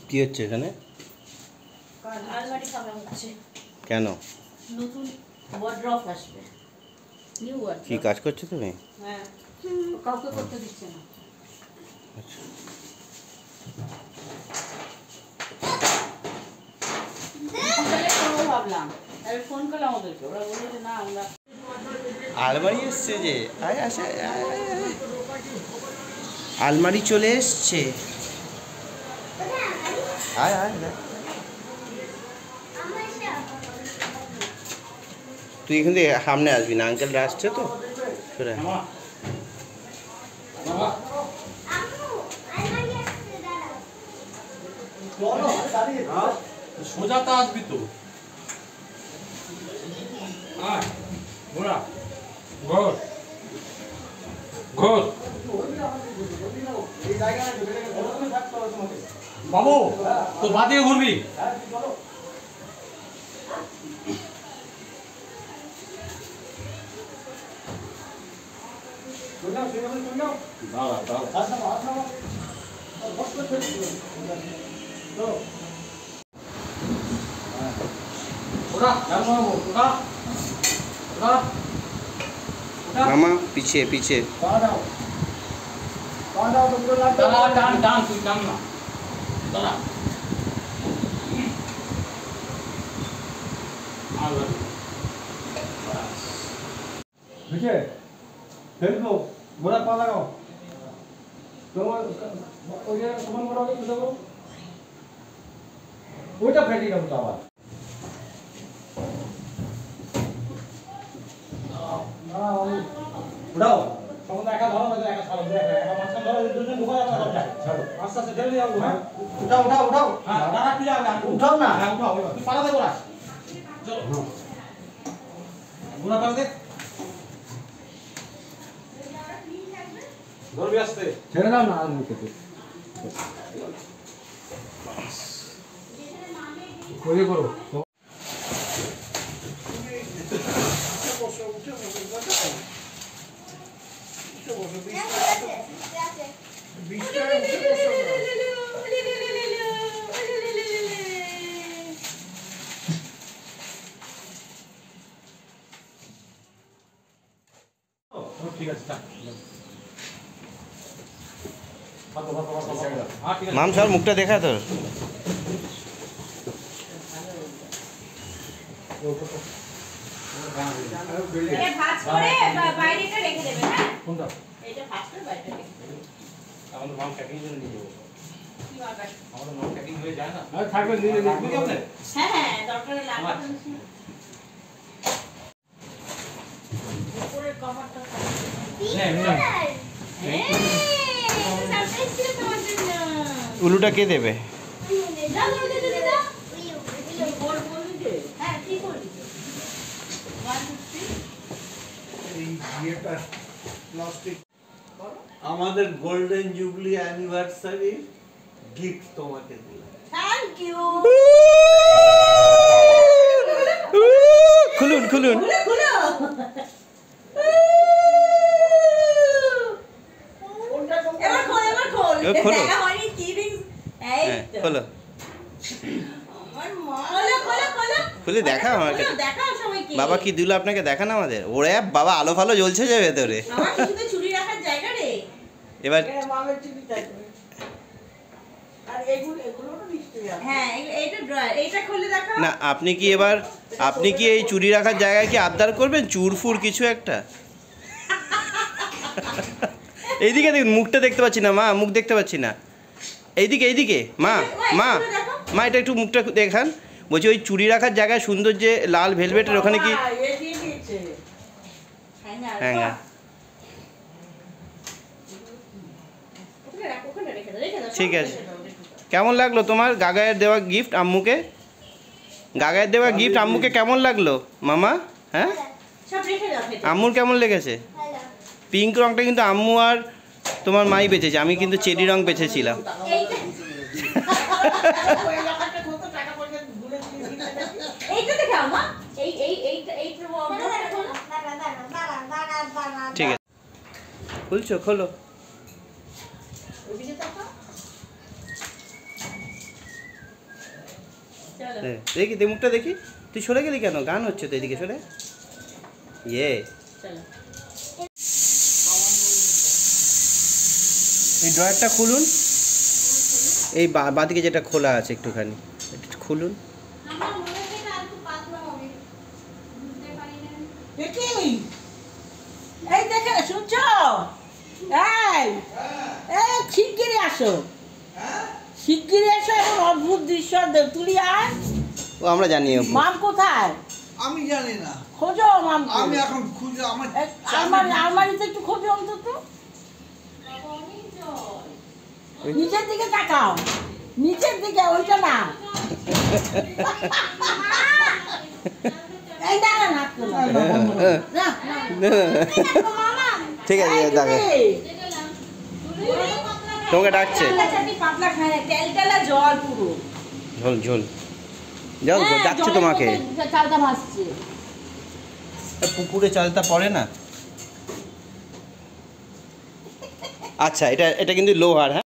কি হচ্ছে এখানে? কেন? নতুন ওয়ার্ড্রপ আসবে, নিউ ওয়ার্ড্রপ। কি কাজ করছো তুমি? হ্যাঁ, কাউকে করতে দিচ্ছে না। আচ্ছা, ভাবলাম ফোন করলাম ওদেরকে, ওরা বললো যে না আমরা আলমারি এসছে যে, আয় আসে, আলমারি চলে এসছে। আয় আয়, তুই এখান থেকে সামনে আসবি না, আঙ্কেলরা আসছে তো। সোজাটা আসবি তো। বাবু তো বাদিয়ে ঘুরবি। मामा पीछे पीछे मोरा पा लगाओ ওইটা ফেটে গেল তো আবার। উঠাও সমুদ্র একা ধরো, একা ছাড়ো, একা মাঝখান ধরো, দুজন ঢুকা যাবে না, ছাড়ো আস্তে আস্তে ঢেলে যাও। হ্যাঁ উঠাও উঠাও উঠাও, হ্যাঁ দাঁড়া কি যাবে, উঠাও না, হ্যাঁ উঠাও, তুই পালা দে গোড়া, চলো গোড়া পালা দে, ধরবি আস্তে, ছেড়ে দাও না আর মুখে ওই করো। ঠিক আছে, माम सर मुखटा देखा तो उलूटा के देवे আমাদের গোল্ডেন জুবলি অ্যানিভার্সারি গিফট তোমাকে দিলাম। Thank you. খুলুন খুলুন খুলো এবার খোল, এবার খোল, খোলো হয়নি কি রিংস, এই তো খোলো আমার মা, খোলো খোলো খোলো খুলে দেখাও আমাকে, দেখাও সবাইকে বাবা কি দিল আপনাকে দেখান আমাদের। ওরে বাবা আলো ফালো জ্বলছে যে ভেতরে, আমার শুধু চুরি রাখার জায়গা রে। এবার মামের চুরি থাকবে আর এগুলো তো নিশ্চয়ই আছে। হ্যাঁ এইটা ড্রয়ার, এইটা খুলে দেখাও না আপনি কি এই চুরি রাখার জায়গায় কি আবদার করবেন চুরফুর কিছু একটা? এইদিকে দেখুন, মুখটা দেখতে পাচ্ছি না মা, মুখ দেখতে পাচ্ছি না, এইদিকে এইদিকে মা মা মা এটা একটু মুখটা দেখান। বলছি ওই চুরি রাখার জায়গায় সুন্দর যে লাল ভেলভেটের ওখানে কি হ্যাঁ ঠিক আছে। কেমন লাগলো তোমার গাগায়ের দেওয়া গিফট আম্মুকে? গাগায়ের দেওয়া গিফট আম্মুকে কেমন লাগলো মামা? হ্যাঁ আম্মুর কেমন লেগেছে? পিঙ্ক রংটা কিন্তু আম্মু আর তোমার মাই বেঁচেছে, আমি কিন্তু চেরি রং বেঁচেছিলাম। ঠিক আছে খুলছো, খোলো। দেখি মুখটা দেখি। তুই সরে গেলি কেন? গান হচ্ছে তো, এদিকে সরে। ইয়ে এই ড্রয়ারটা খুলুন, এই বাঁদিকে যেটা খোলা আছে একটুখানি খুলুন। এই দেখে শুনছো? এই শিগগিরই আসো, শিগগিরই এসো। এখন অদ্ভুত দৃশ্য তুলি আয়। ও আমরা জানি। মাম কোথায়? আমি জানি না, খোঁজো মাম। আমি এখন খুঁজে আমার আলমারিতে একটু খোঁজো অন্তত। নিচের দিকে তাকাও, নিচের দিকে, ওইটা না। এই দাঁড়া না, ঠিক আছে দেখে তোমাকে ডাকছে। পাতলা খায় না, তেলতেলা জল পুরো ঝোল ঝোল যাও, ডাকছে তোমাকে। চালটা ভাসছে। পুকুরে চালটা পড়ে না। আচ্ছা, এটা কিন্তু লোহার। হ্যাঁ।